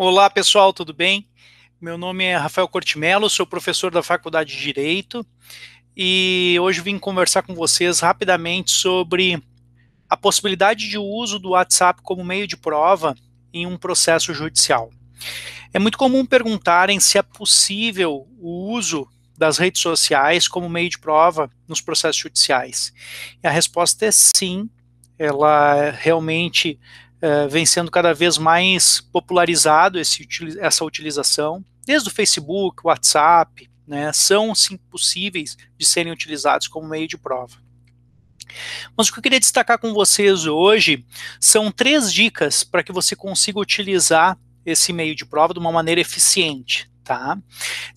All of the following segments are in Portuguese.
Olá, pessoal, tudo bem? Meu nome é Rafael Cortimelo, sou professor da Faculdade de Direito e hoje vim conversar com vocês rapidamente sobre a possibilidade de uso do WhatsApp como meio de prova em um processo judicial. É muito comum perguntarem se é possível o uso das redes sociais como meio de prova nos processos judiciais. E a resposta é sim, ela realmente vem sendo cada vez mais popularizado essa utilização, desde o Facebook, o WhatsApp, né, são sim possíveis de serem utilizados como meio de prova. Mas o que eu queria destacar com vocês hoje são 3 dicas para que você consiga utilizar esse meio de prova de uma maneira eficiente, tá?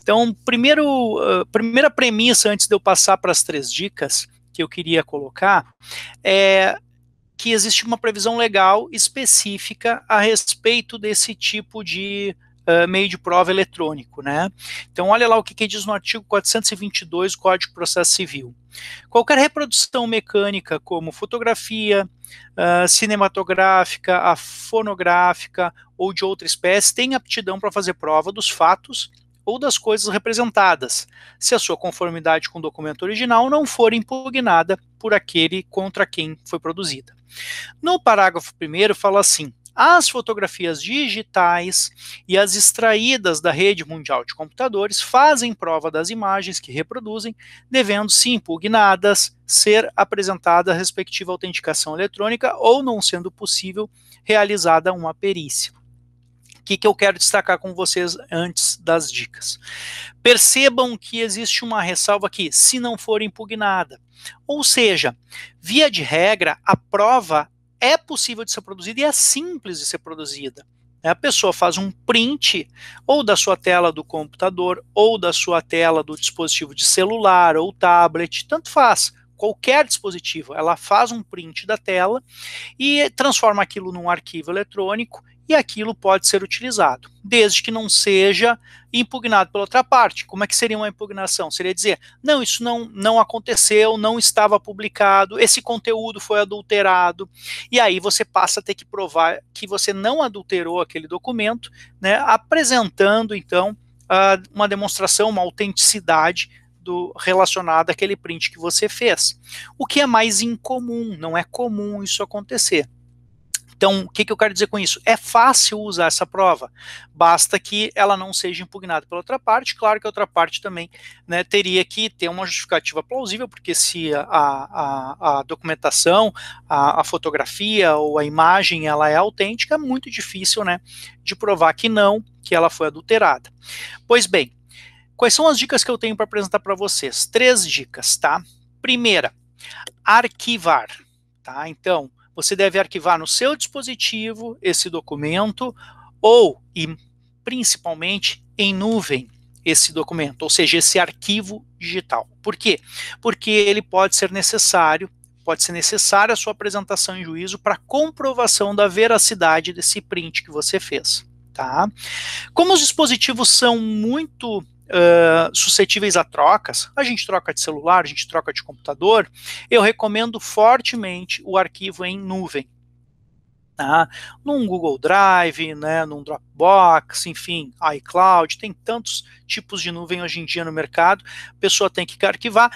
Então, primeira premissa antes de eu passar para as 3 dicas que eu queria colocar é que existe uma previsão legal específica a respeito desse tipo de meio de prova eletrônico, né? Então, olha lá o que diz no artigo 422 do Código de Processo Civil. Qualquer reprodução mecânica, como fotografia, cinematográfica, a fonográfica ou de outra espécie, tem aptidão para fazer prova dos fatos ou das coisas representadas, se a sua conformidade com o documento original não for impugnada por aquele contra quem foi produzida. No parágrafo 1º fala assim: as fotografias digitais e as extraídas da rede mundial de computadores fazem prova das imagens que reproduzem, devendo, se impugnadas, ser apresentada a respectiva autenticação eletrônica ou, não sendo possível, realizada uma perícia. O que eu quero destacar com vocês antes das dicas? Percebam que existe uma ressalva aqui, se não for impugnada. Ou seja, via de regra, a prova é possível de ser produzida e é simples de ser produzida. A pessoa faz um print ou da sua tela do computador ou da sua tela do dispositivo de celular ou tablet, tanto faz, qualquer dispositivo, ela faz um print da tela e transforma aquilo num arquivo eletrônico e aquilo pode ser utilizado, desde que não seja impugnado pela outra parte. Como é que seria uma impugnação? Seria dizer, não, isso não aconteceu, não estava publicado, esse conteúdo foi adulterado, e aí você passa a ter que provar que você não adulterou aquele documento, né, apresentando, então, uma demonstração, uma autenticidade relacionada àquele print que você fez. O que é mais incomum, não é comum isso acontecer. Então, o que eu quero dizer com isso? É fácil usar essa prova, basta que ela não seja impugnada pela outra parte. Claro que a outra parte também, né, teria que ter uma justificativa plausível, porque se a documentação, a fotografia ou a imagem ela é autêntica, é muito difícil, né, de provar que não, que ela foi adulterada. Pois bem, quais são as dicas que eu tenho para apresentar para vocês? 3 dicas, tá? Primeira, arquivar, tá? Então, você deve arquivar no seu dispositivo esse documento ou, e principalmente, em nuvem esse documento, ou seja, esse arquivo digital. Por quê? Porque ele pode ser necessária a sua apresentação em juízo para comprovação da veracidade desse print que você fez, tá? Como os dispositivos são muito suscetíveis a trocas, a gente troca de celular, a gente troca de computador, eu recomendo fortemente o arquivo em nuvem. Tá? Num Google Drive, né, num Dropbox, enfim, iCloud, tem tantos tipos de nuvem hoje em dia no mercado, a pessoa tem que arquivar,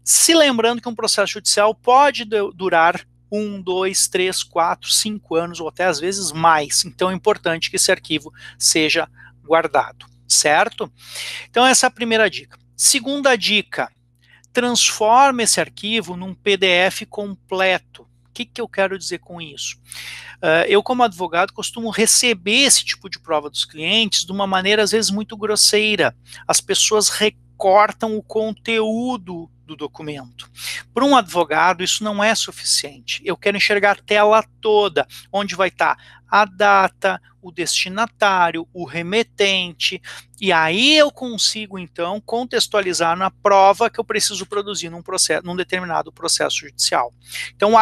se lembrando que um processo judicial pode durar 1, 2, 3, 4, 5 anos ou até às vezes mais, então é importante que esse arquivo seja guardado. Certo? Então essa é a primeira dica. Segunda dica, transforme esse arquivo num PDF completo. O que eu quero dizer com isso? Eu, como advogado, costumo receber esse tipo de prova dos clientes de uma maneira, às vezes, muito grosseira. As pessoas recortam o conteúdo do documento. Para um advogado, isso não é suficiente. Eu quero enxergar a tela toda, onde vai estar a data, o destinatário, o remetente, e aí eu consigo, então, contextualizar na prova que eu preciso produzir num determinado processo judicial. Então,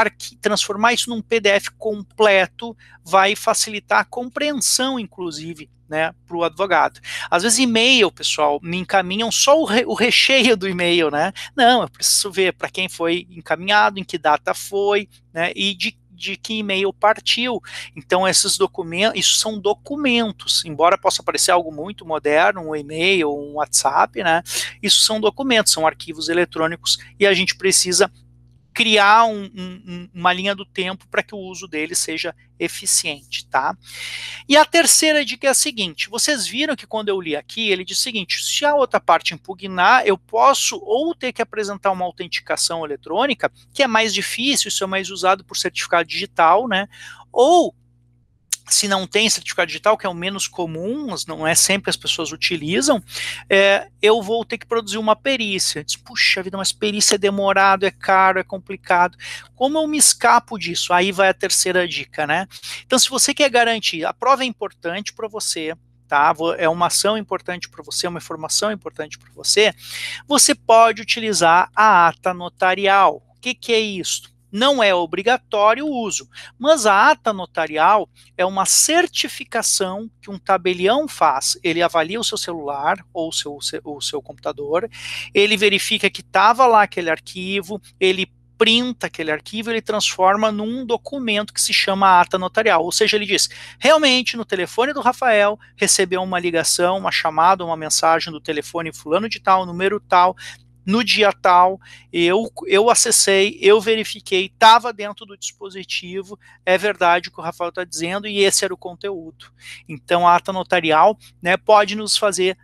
transformar isso num PDF completo vai facilitar a compreensão, inclusive, né, para o advogado. Às vezes e-mail, pessoal, me encaminham só o recheio do e-mail, né? Não, eu preciso ver para quem foi encaminhado, em que data foi, né, e de que e-mail partiu. Então, esses documentos, isso são documentos, embora possa parecer algo muito moderno, um e-mail, um WhatsApp, né? Isso são documentos, são arquivos eletrônicos e a gente precisa criar uma linha do tempo para que o uso dele seja eficiente, tá? E a terceira dica é a seguinte, vocês viram que quando eu li aqui, ele diz o seguinte, se a outra parte impugnar, eu posso ou ter que apresentar uma autenticação eletrônica, que é mais difícil, isso é mais usado por certificado digital, né? Ou se não tem certificado digital, que é o menos comum, não é sempre as pessoas utilizam, eu vou ter que produzir uma perícia. Diz, puxa vida, mas perícia é demorado, é caro, é complicado. Como eu me escapo disso? Aí vai a terceira dica, né? Então, se você quer garantir, a prova é importante para você, tá? É uma ação importante para você, uma informação importante para você, você pode utilizar a ata notarial. O que é isso? Não é obrigatório o uso, mas a ata notarial é uma certificação que um tabelião faz. Ele avalia o seu celular ou o seu computador, ele verifica que estava lá aquele arquivo, ele printa aquele arquivo, ele transforma num documento que se chama ata notarial, ou seja, ele diz, realmente no telefone do Rafael recebeu uma ligação, uma chamada, uma mensagem do telefone fulano de tal, número tal, no dia tal, eu acessei, eu verifiquei, estava dentro do dispositivo, é verdade o que o Rafael está dizendo, e esse era o conteúdo. Então, a ata notarial, né, pode nos fazer,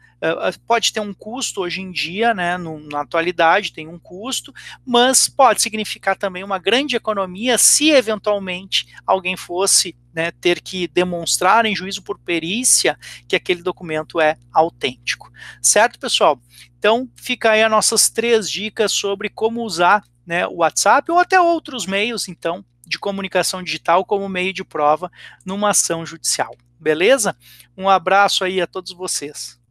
pode ter um custo hoje em dia, né, na atualidade tem um custo, mas pode significar também uma grande economia se eventualmente alguém fosse, né, ter que demonstrar em juízo por perícia que aquele documento é autêntico. Certo, pessoal? Então, fica aí as nossas 3 dicas sobre como usar, né, o WhatsApp ou até outros meios, então, de comunicação digital como meio de prova numa ação judicial. Beleza? Um abraço aí a todos vocês.